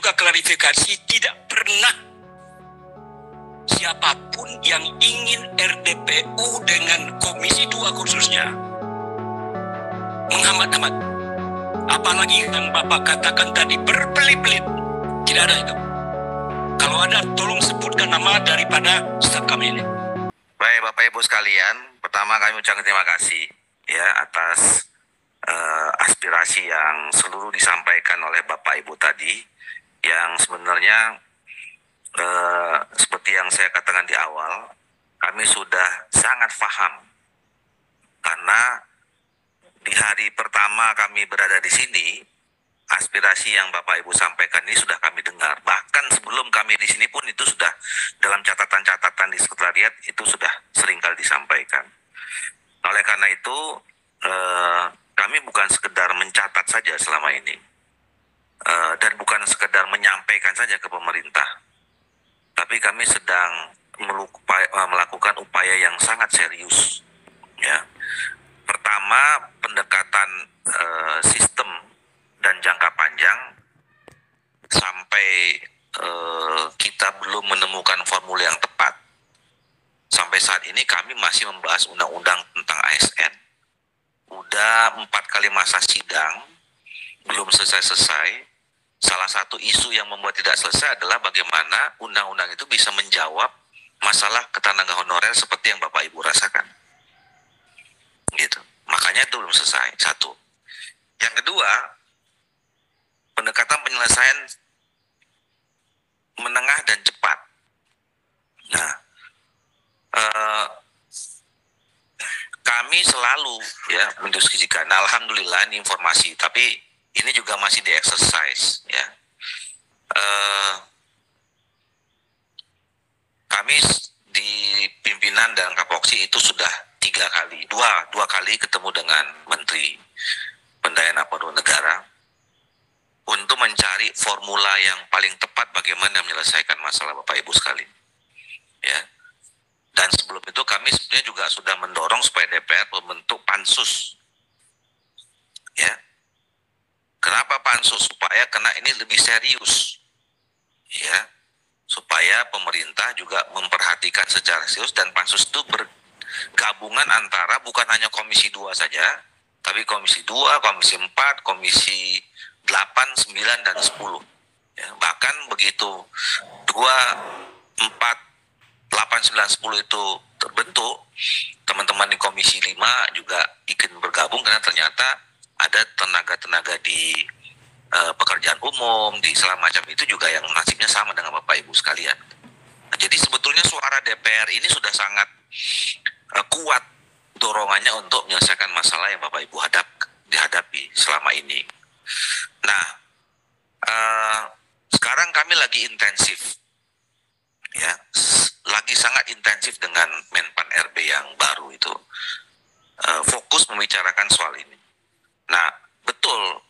juga klarifikasi, tidak pernah siapapun yang ingin RDPU dengan Komisi 2 khususnya menghambat-hambat. Apalagi yang Bapak katakan tadi berbelit-belit, tidak ada itu. Kalau ada, tolong sebutkan nama daripada staf kami ini. Baik Bapak Ibu sekalian, pertama kami ucapkan terima kasih ya atas aspirasi yang seluruh disampaikan oleh Bapak Ibu tadi, yang sebenarnya seperti yang saya katakan di awal, kami sudah sangat paham karena di hari pertama kami berada di sini, aspirasi yang Bapak Ibu sampaikan ini sudah kami dengar. Bahkan sebelum kami di sini pun itu sudah dalam catatan-catatan di sekretariat itu sudah seringkali disampaikan. Oleh karena itu kami bukan sekedar mencatat saja selama ini dan bukan sekedar menyampaikan saja ke pemerintah, tapi kami sedang melakukan upaya yang sangat serius. Ya, pertama pendekatan sistem dan jangka panjang sampai kita belum menemukan formula yang tepat. Sampai saat ini kami masih membahas undang-undang tentang ASN. Udah 4 kali masa sidang, belum selesai-selesai. Salah satu isu yang membuat tidak selesai adalah bagaimana undang-undang itu bisa menjawab masalah ketenaga honorer seperti yang Bapak Ibu rasakan. Gitu. Makanya itu belum selesai, satu. Yang kedua, pendekatan penyelesaian menengah dan cepat. Nah, kami selalu ya mendiskusikan. Nah, alhamdulillah ini informasi, tapi ini juga masih di exercise ya. Kami di pimpinan dan Kapoksi itu sudah 3 kali, dua kali ketemu dengan Menteri Pendayaan Aparatur Negara untuk mencari formula yang paling tepat bagaimana menyelesaikan masalah Bapak Ibu sekalian. Ya. Dan sebelum itu kami sebenarnya juga sudah mendorong supaya DPR membentuk pansus. Ya. Kenapa pansus? Supaya karena ini lebih serius. Ya. Supaya pemerintah juga memperhatikan secara serius, dan pansus itu bergabungan antara bukan hanya Komisi 2 saja, tapi Komisi 2, Komisi 4, Komisi 8, 9, dan 10. Ya, bahkan begitu 2, 4, 8, 9, 10 itu terbentuk, teman-teman di Komisi 5 juga ingin bergabung karena ternyata ada tenaga-tenaga di pekerjaan umum, di segala macam itu juga yang nasibnya sama dengan Bapak Ibu sekalian. Nah, jadi sebetulnya suara DPR ini sudah sangat kuat dorongannya untuk menyelesaikan masalah yang Bapak Ibu dihadapi selama ini. Nah, sekarang kami lagi intensif, ya, lagi sangat intensif dengan Menpan RB yang baru itu, fokus membicarakan soal ini. Nah, betul,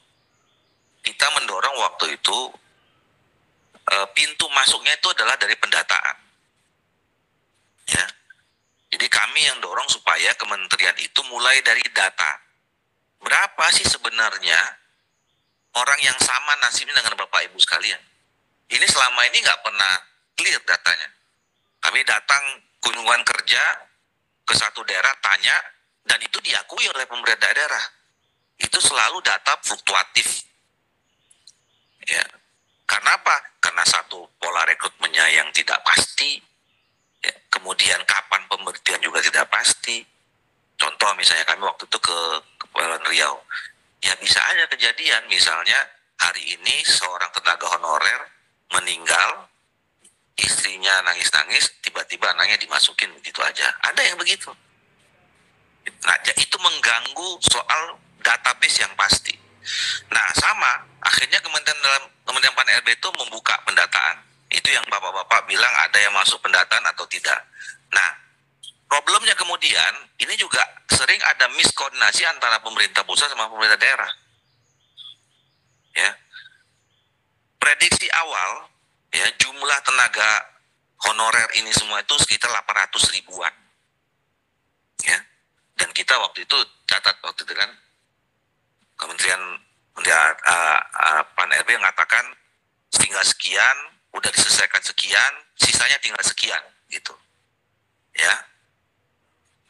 kita mendorong waktu itu pintu masuknya itu adalah dari pendataan, ya. Jadi kami yang dorong supaya kementerian itu mulai dari data. Berapa sih sebenarnya orang yang sama nasibnya dengan Bapak Ibu sekalian? Ini selama ini nggak pernah clear datanya. Kami datang kunjungan kerja ke satu daerah, tanya, dan itu diakui oleh pemerintah daerah. Itu selalu data fluktuatif. Ya. Karena apa? Karena satu, pola rekrutmennya yang tidak pasti. Ya. Kemudian kapan pemberhentian juga tidak pasti. Contoh misalnya kami waktu itu ke Kepulauan Riau. Ya bisa aja kejadian, misalnya hari ini seorang tenaga honorer meninggal, istrinya nangis-nangis, tiba-tiba anaknya dimasukin begitu aja. Ada yang begitu. Nah, itu mengganggu soal database yang pasti. Nah, sama, akhirnya Kementerian Pan RB itu membuka pendataan. Itu yang Bapak-Bapak bilang ada yang masuk pendataan atau tidak. Nah, problemnya kemudian, ini juga sering ada miskoordinasi antara pemerintah pusat sama pemerintah daerah. Ya. Prediksi awal, ya, jumlah tenaga honorer ini semua itu sekitar 800 ribuan. Ya. Dan kita waktu itu catat waktu itu kan, Kementerian Pan RB mengatakan tinggal sekian, udah diselesaikan sekian, sisanya tinggal sekian gitu. Ya.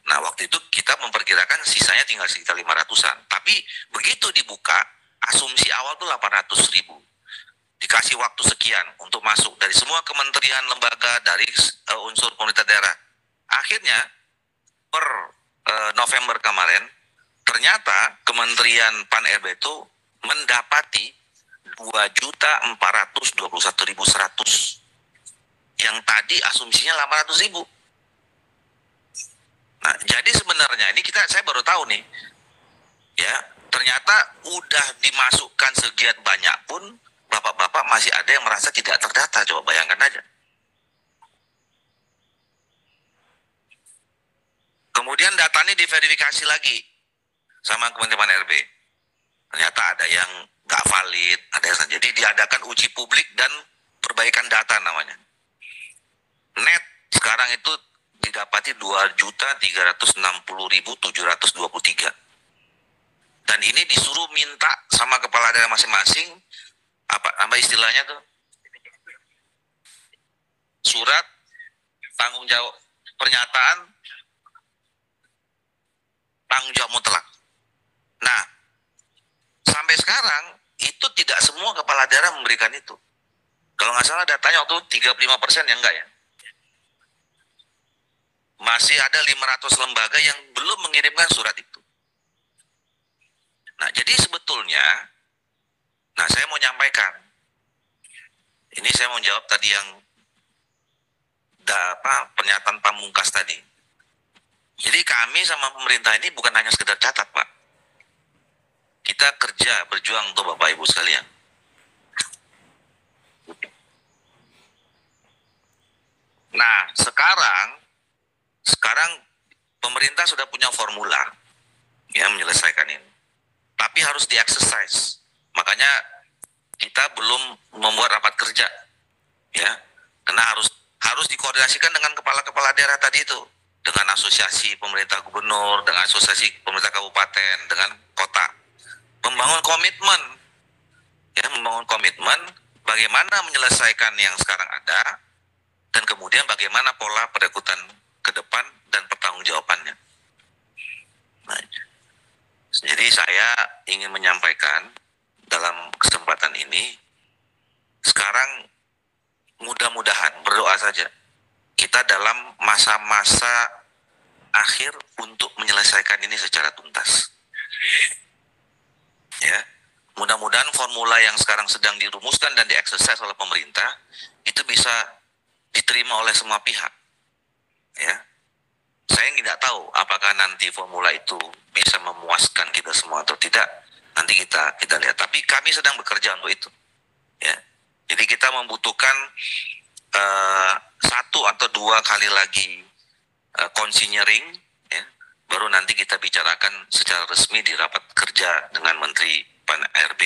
Nah, waktu itu kita memperkirakan sisanya tinggal sekitar 500-an. Tapi begitu dibuka, asumsi awal tuh 800.000. Dikasih waktu sekian untuk masuk dari semua kementerian, lembaga, dari unsur pemerintah daerah. Akhirnya per November kemarin, ternyata Kementerian Pan-RB itu mendapati 2.421.100 yang tadi asumsinya 800.000. Nah, jadi sebenarnya ini saya baru tahu nih, ya ternyata udah dimasukkan segian banyak pun bapak-bapak masih ada yang merasa tidak terdata. Coba bayangkan aja. Kemudian data ini diverifikasi lagi sama Kementerian Pan-RB. Ternyata ada yang nggak valid, ada yang jadi diadakan uji publik dan perbaikan data namanya. Net sekarang itu didapati 2.360.723. Dan ini disuruh minta sama kepala daerah masing-masing, apa istilahnya tuh? Surat tanggung jawab, pernyataan tanggung jawab mutlak. Nah, sampai sekarang itu tidak semua kepala daerah memberikan itu. Kalau nggak salah datanya waktu 35% ya enggak ya? Masih ada 500 lembaga yang belum mengirimkan surat itu. Nah, jadi sebetulnya, saya mau nyampaikan, ini saya mau jawab tadi yang pernyataan pamungkas tadi. Jadi kami sama pemerintah ini bukan hanya sekedar catat, Pak. Kita kerja, berjuang untuk Bapak Ibu sekalian. Nah, sekarang pemerintah sudah punya formula yang menyelesaikan ini. Tapi harus di-exercise. Makanya kita belum membuat rapat kerja. Ya. Karena harus dikoordinasikan dengan kepala-kepala daerah tadi itu. Dengan asosiasi pemerintah gubernur, dengan asosiasi pemerintah kabupaten, dengan kota. Membangun komitmen. Ya, membangun komitmen bagaimana menyelesaikan yang sekarang ada dan kemudian bagaimana pola perekrutan ke depan dan pertanggungjawabannya. Nah, jadi saya ingin menyampaikan dalam kesempatan ini, sekarang mudah-mudahan berdoa saja kita dalam masa-masa akhir untuk menyelesaikan ini secara tuntas. Ya, mudah-mudahan formula yang sekarang sedang dirumuskan dan dieksersis oleh pemerintah itu bisa diterima oleh semua pihak. Ya, saya tidak tahu apakah nanti formula itu bisa memuaskan kita semua atau tidak. Nanti kita lihat. Tapi kami sedang bekerja untuk itu. Ya, jadi kita membutuhkan 1 atau 2 kali lagi konsinyering, ya, baru nanti kita bicarakan secara resmi di rapat kerja dengan Menteri Pan-RB.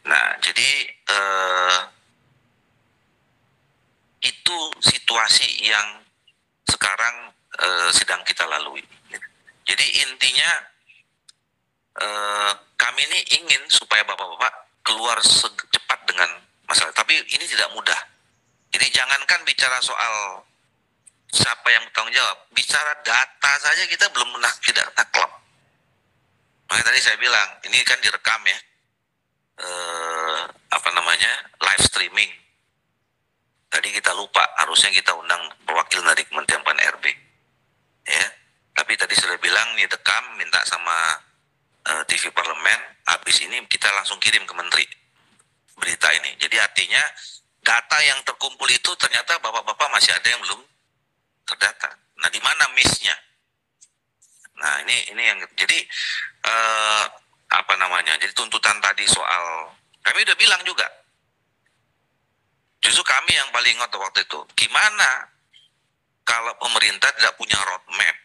Nah, jadi itu situasi yang sekarang sedang kita lalui. Jadi intinya kami ini ingin supaya bapak-bapak keluar cepat dengan masalah. Tapi ini tidak mudah. Jadi jangankan bicara soal siapa yang bertanggung jawab, bicara data saja kita belum tidak klop. Makanya tadi saya bilang ini kan direkam ya, live streaming. Tadi kita lupa, harusnya kita undang perwakilan dari Kementerian Pan-RB. Ya, tapi tadi sudah bilang nih dekam, minta sama TV Parlemen, habis ini kita langsung kirim ke Menteri berita ini. Jadi artinya data yang terkumpul itu ternyata bapak-bapak masih ada yang belum terdata. Nah, di mana miss-nya? Nah, ini yang jadi Jadi tuntutan tadi soal kami udah bilang juga. Justru kami yang paling ingat waktu itu. Gimana kalau pemerintah tidak punya roadmap,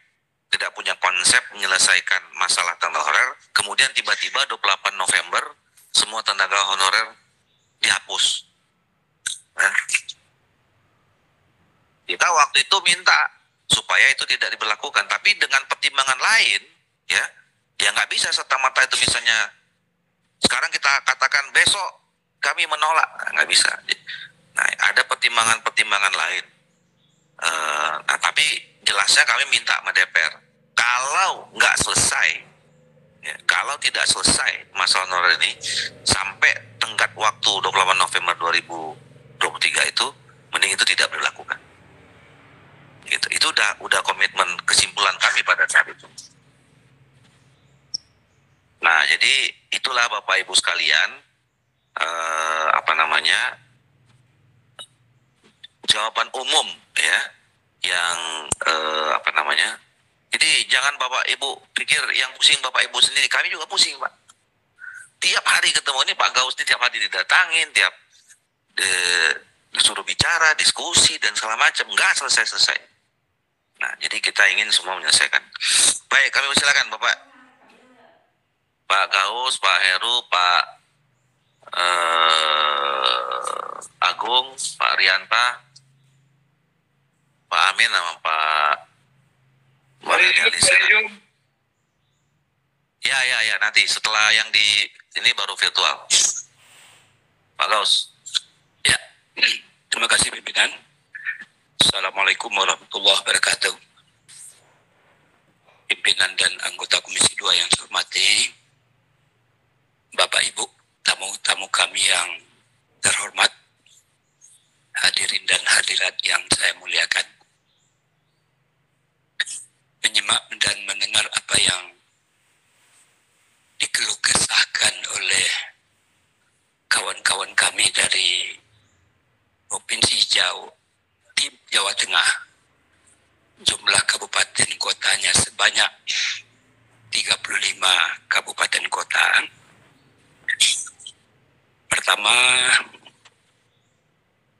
tidak punya konsep menyelesaikan masalah tenaga honorer, kemudian tiba-tiba 28 November semua tenaga honorer dihapus. Nah, kita waktu itu minta supaya itu tidak diberlakukan, tapi dengan pertimbangan lain, ya nggak bisa serta-merta itu misalnya sekarang kita katakan besok kami menolak, nggak bisa. Nah, ada pertimbangan-pertimbangan lain. Nah, tapi jelasnya kami minta sama DPR, kalau nggak selesai, ya, kalau tidak selesai masalah honorer ini sampai tenggat waktu 28 November 2023 itu, mending itu tidak dilakukan. Gitu. Itu udah komitmen kesimpulan kami pada saat itu. Nah, jadi itulah Bapak Ibu sekalian, jawaban umum ya, yang jadi jangan Bapak Ibu pikir yang pusing Bapak Ibu sendiri, kami juga pusing Pak. Tiap hari ketemu ini Pak Gaus ini, tiap hari didatangin, tiap disuruh bicara, diskusi dan segala macam, nggak selesai-selesai. Nah, jadi kita ingin semua menyelesaikan. Baik, kami silakan Bapak Gaus, Pak Heru, Pak Agung, Pak Rianta, Pak Amin sama Pak Ya, nanti setelah yang di ini baru virtual. Pak Gaus. Ya, terima kasih pimpinan. Assalamualaikum warahmatullahi wabarakatuh. Pimpinan dan anggota Komisi 2 yang saya hormati, Bapak Ibu, tamu-tamu kami yang terhormat, hadirin dan hadirat yang saya muliakan. Menyimak dan mendengar apa yang dikeluh kesahkan oleh kawan-kawan kami dari Provinsi Jawa Tengah, jumlah kabupaten kotanya sebanyak 35 kabupaten kota. Pertama,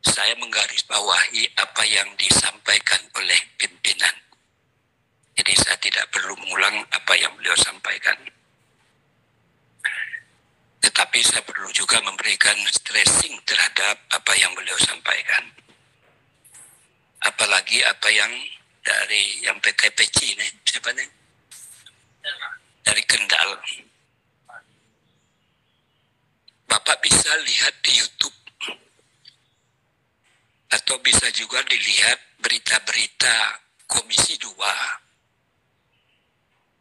saya menggarisbawahi apa yang disampaikan oleh pimpinan. Jadi saya tidak perlu mengulang apa yang beliau sampaikan. Tetapi saya perlu juga memberikan stressing terhadap apa yang beliau sampaikan. Apalagi apa yang dari yang PKPC ini, siapa nih? Dari Kendal. Bapak bisa lihat di YouTube. Atau bisa juga dilihat berita-berita Komisi 2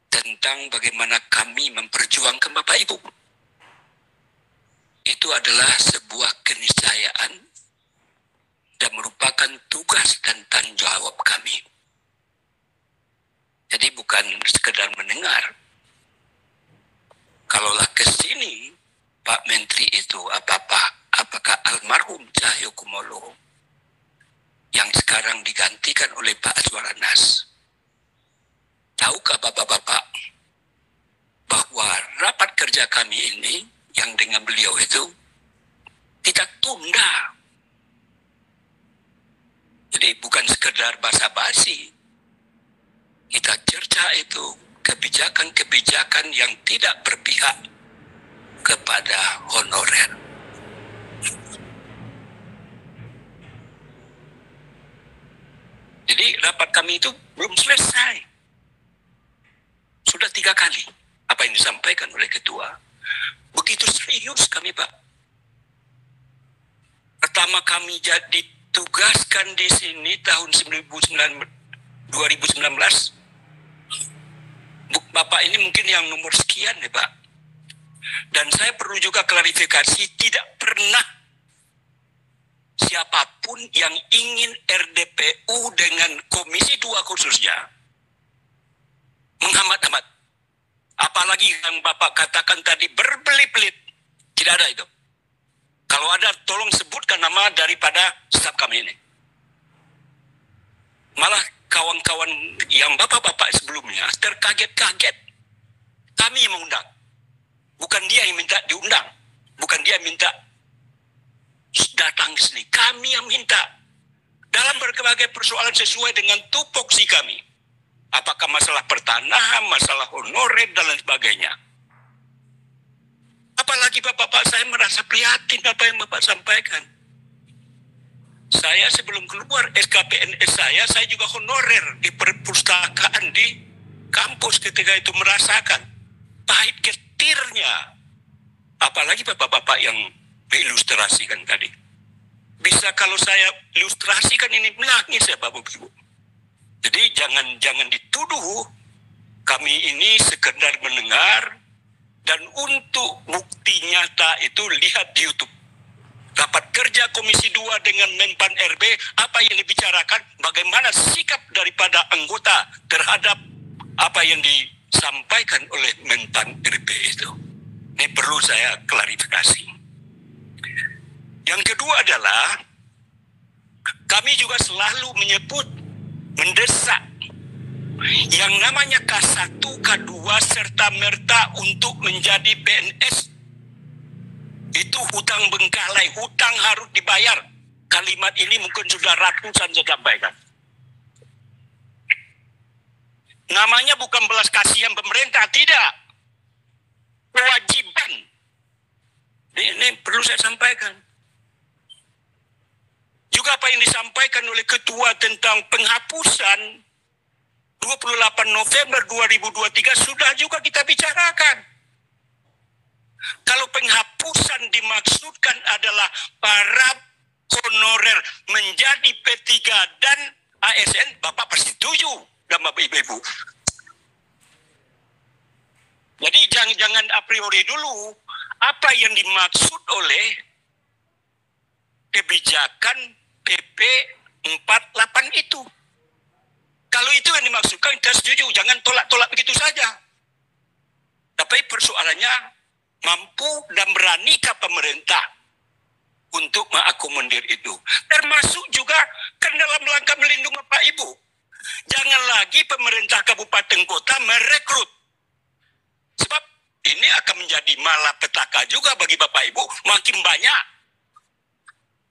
tentang bagaimana kami memperjuangkan Bapak Ibu. Itu adalah sebuah keniscayaan dan merupakan tugas dan tanggung jawab kami. Jadi bukan sekedar mendengar. Kalaulah ke sini Pak Menteri itu apakah almarhum Cahyokumolo yang sekarang digantikan oleh Pak Azwar Anas. Tahukah Bapak-Bapak bahwa rapat kerja kami ini yang dengan beliau itu tidak tunda. Jadi bukan sekedar basa-basi. Kita cerca itu kebijakan-kebijakan yang tidak berpihak kepada honorer. Jadi rapat kami itu belum selesai. Sudah 3 kali apa yang disampaikan oleh ketua. Begitu serius kami Pak. Pertama kami jadi tugaskan di sini tahun 2019. Bapak ini mungkin yang nomor sekian nih Pak. Dan saya perlu juga klarifikasi, tidak pernah siapapun yang ingin RDPU dengan Komisi 2 khususnya menghambat-hambat. Apalagi yang Bapak katakan tadi berbelit-belit. Tidak ada itu. Kalau ada, tolong sebutkan nama daripada staf kami ini. Malah kawan-kawan yang bapak-bapak sebelumnya terkaget-kaget. Kami yang mengundang. Bukan dia yang minta diundang. Bukan dia yang minta datang ke sini. Kami yang minta. Dalam berbagai persoalan sesuai dengan tupoksi kami. Apakah masalah pertanahan, masalah honorer, dan lain sebagainya. Apalagi bapak-bapak saya merasa prihatin apa yang bapak sampaikan. Saya sebelum keluar SKPNS saya juga honorer di perpustakaan di kampus ketika itu merasakan pahit getirnya. Apalagi bapak-bapak yang mengilustrasikan tadi. Bisa kalau saya ilustrasikan ini menangis ya Bapak Ibu. Jadi jangan dituduh kami ini sekedar mendengar, dan untuk bukti nyata itu lihat di YouTube. Rapat kerja Komisi 2 dengan Menpan RB, apa yang dibicarakan, bagaimana sikap daripada anggota terhadap apa yang disampaikan oleh Menpan RB itu. Ini perlu saya klarifikasi. Yang kedua adalah, kami juga selalu menyebut, mendesak yang namanya K1, K2 serta merta untuk menjadi PNS. Itu hutang bengkalai, hutang harus dibayar. Kalimat ini mungkin sudah ratusan saya sampaikan. Namanya bukan belas kasihan pemerintah, tidak. Kewajiban. Ini perlu saya sampaikan. Juga apa yang disampaikan oleh Ketua tentang penghapusan 28 November 2023 sudah juga kita bicarakan. Kalau penghapusan dimaksudkan adalah para honorer menjadi P3 dan ASN, Bapak pasti setuju dan Bapak Ibu. Jadi jangan a priori dulu apa yang dimaksud oleh kebijakan PP 48 itu. Kalau itu yang dimaksudkan, kita setuju. Jangan tolak-tolak begitu saja. Tapi persoalannya, mampu dan beranikah pemerintah untuk mengakomodir itu. Termasuk juga kan dalam langkah melindungi Bapak Ibu. Jangan lagi pemerintah kabupaten kota merekrut. Sebab ini akan menjadi malapetaka juga bagi Bapak Ibu. Makin banyak.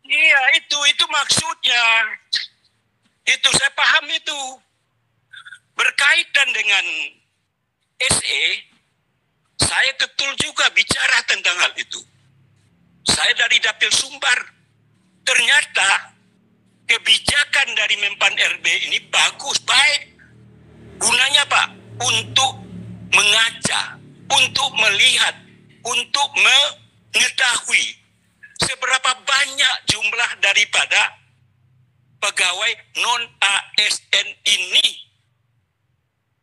Iya, itu maksudnya. Itu saya paham itu. Berkaitan dengan SE, saya betul juga bicara tentang hal itu. Saya dari Dapil Sumbar. Ternyata kebijakan dari Menpan RB ini bagus, baik. Gunanya Pak, untuk mengaca, untuk melihat, untuk mengetahui seberapa banyak jumlah daripada pegawai non-ASN ini.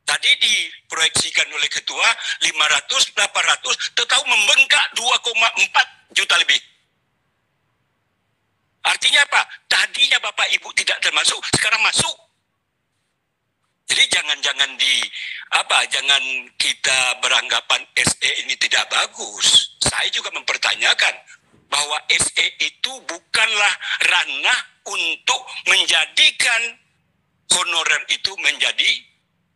Tadi diproyeksikan oleh Ketua 500, 800, tetapi membengkak 2,4 juta lebih. Artinya apa? Tadinya Bapak Ibu tidak termasuk, sekarang masuk. Jadi jangan kita beranggapan SE ini tidak bagus. Saya juga mempertanyakan bahwa SE itu bukanlah ranah untuk menjadikan honorer itu menjadi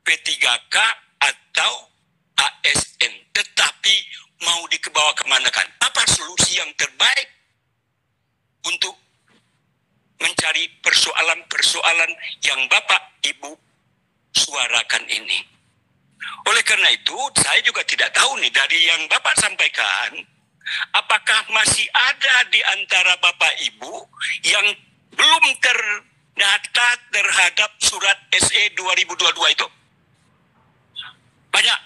P3K atau ASN, tetapi mau dibawa kemanakan? Apa solusi yang terbaik untuk mencari persoalan-persoalan yang Bapak Ibu suarakan ini? Oleh karena itu, saya juga tidak tahu nih dari yang Bapak sampaikan, apakah masih ada di antara Bapak Ibu yang belum terdata terhadap surat SE 2022 itu? Banyak.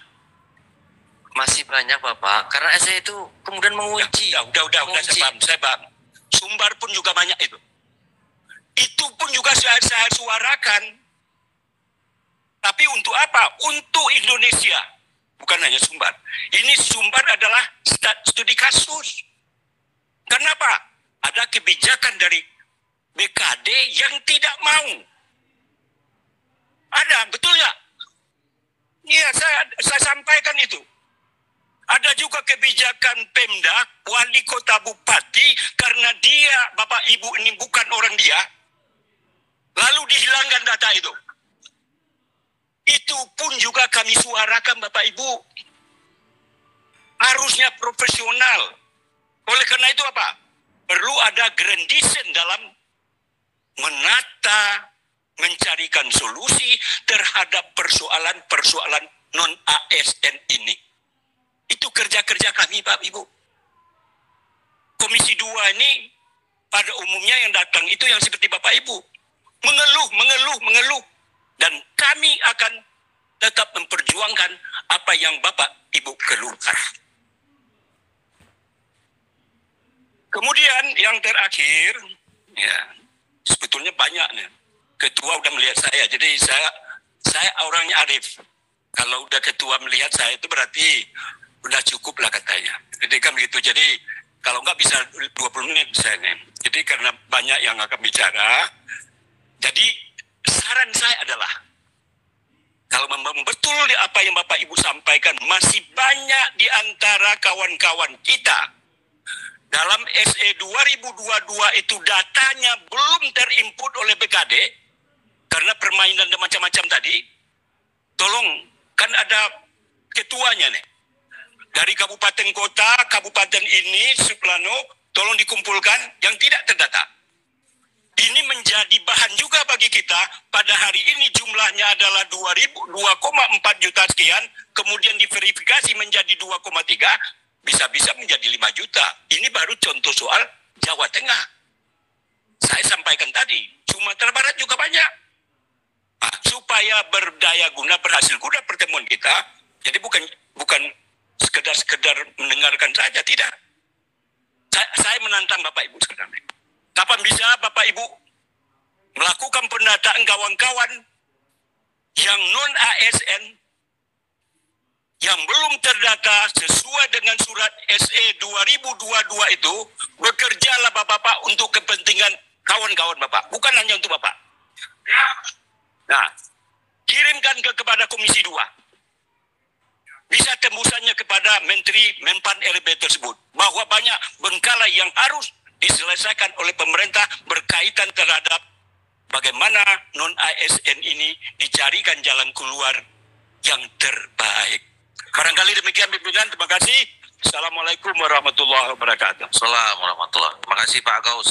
Masih banyak Bapak, karena SE itu kemudian mengunci. Udah, saya paham. Sumbar pun juga banyak itu. Itu pun juga saya suarakan. Tapi untuk apa? Untuk Indonesia. Bukan hanya Sumbar. Ini Sumbar adalah studi kasus. Kenapa? Ada kebijakan dari BKD yang tidak mau. Ada, betul ya? Iya, saya sampaikan itu. Ada juga kebijakan Pemda, wali kota bupati, karena dia, Bapak Ibu ini bukan orang dia, lalu dihilangkan data itu. Itu pun juga kami suarakan Bapak Ibu. Harusnya profesional. Oleh karena itu apa? Perlu ada grandison dalam menata, mencarikan solusi terhadap persoalan-persoalan non-ASN ini. Itu kerja-kerja kami, Pak Ibu. Komisi 2 ini pada umumnya yang datang itu yang seperti Bapak Ibu. Mengeluh. Dan kami akan tetap memperjuangkan apa yang Bapak Ibu keluhkan. Kemudian yang terakhir, ya sebetulnya banyak nih. Ketua udah melihat saya, jadi saya orangnya arif. Kalau udah ketua melihat saya itu berarti udah cukup lah katanya. Jadi kan begitu. Jadi kalau nggak bisa 20 menit saya nih. Jadi karena banyak yang akan bicara, jadi saran saya adalah kalau memang betul apa yang Bapak Ibu sampaikan, masih banyak di antara kawan-kawan kita dalam SE 2022 itu datanya belum terinput oleh BKD karena permainan dan macam-macam tadi. Tolong, kan ada ketuanya nih. Dari kabupaten kota, kabupaten ini, Suplano, tolong dikumpulkan yang tidak terdata. Ini menjadi bahan juga bagi kita. Pada hari ini jumlahnya adalah 2,4 juta sekian, kemudian diverifikasi menjadi 2,3, bisa-bisa menjadi 5 juta. Ini baru contoh soal Jawa Tengah. Saya sampaikan tadi, Sumatera Barat juga banyak. Nah, supaya berdaya guna, berhasil guna pertemuan kita, jadi bukan sekedar mendengarkan saja, tidak. Saya menantang Bapak Ibu sekarang. Kapan bisa Bapak Ibu melakukan pendataan kawan-kawan yang non-ASN yang belum terdata sesuai dengan surat SE 2022 itu, bekerjalah Bapak-Bapak untuk kepentingan kawan-kawan Bapak, bukan hanya untuk Bapak. Nah, kirimkan kepada Komisi 2. Bisa tembusannya kepada Menteri Menpan RB tersebut, bahwa banyak bengkalai yang harus diselesaikan oleh pemerintah berkaitan terhadap bagaimana non-ASN ini dicarikan jalan keluar yang terbaik. Barangkali demikian pimpinan, terima kasih. Assalamualaikum warahmatullahi wabarakatuh. Assalamualaikum warahmatullahi wabarakatuh. Terima kasih Pak Gaus.